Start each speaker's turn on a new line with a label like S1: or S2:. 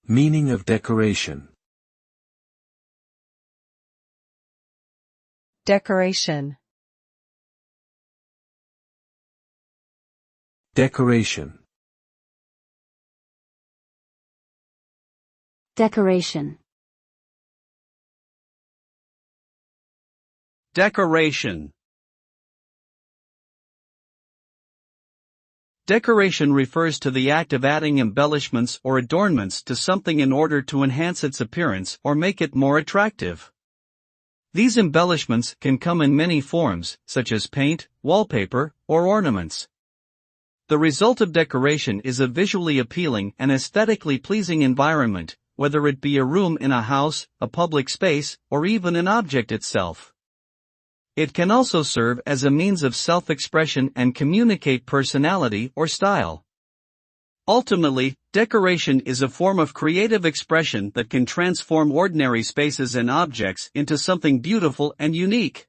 S1: Meaning of decoration.
S2: Decoration.
S1: Decoration.
S3: Decoration.
S4: Decoration. Decoration refers to the act of adding embellishments or adornments to something in order to enhance its appearance or make it more attractive. These embellishments can come in many forms, such as paint, wallpaper, or ornaments. The result of decoration is a visually appealing and aesthetically pleasing environment, whether it be a room in a house, a public space, or even an object itself. It can also serve as a means of self-expression and communicate personality or style. Ultimately, decoration is a form of creative expression that can transform ordinary spaces and objects into something beautiful and unique.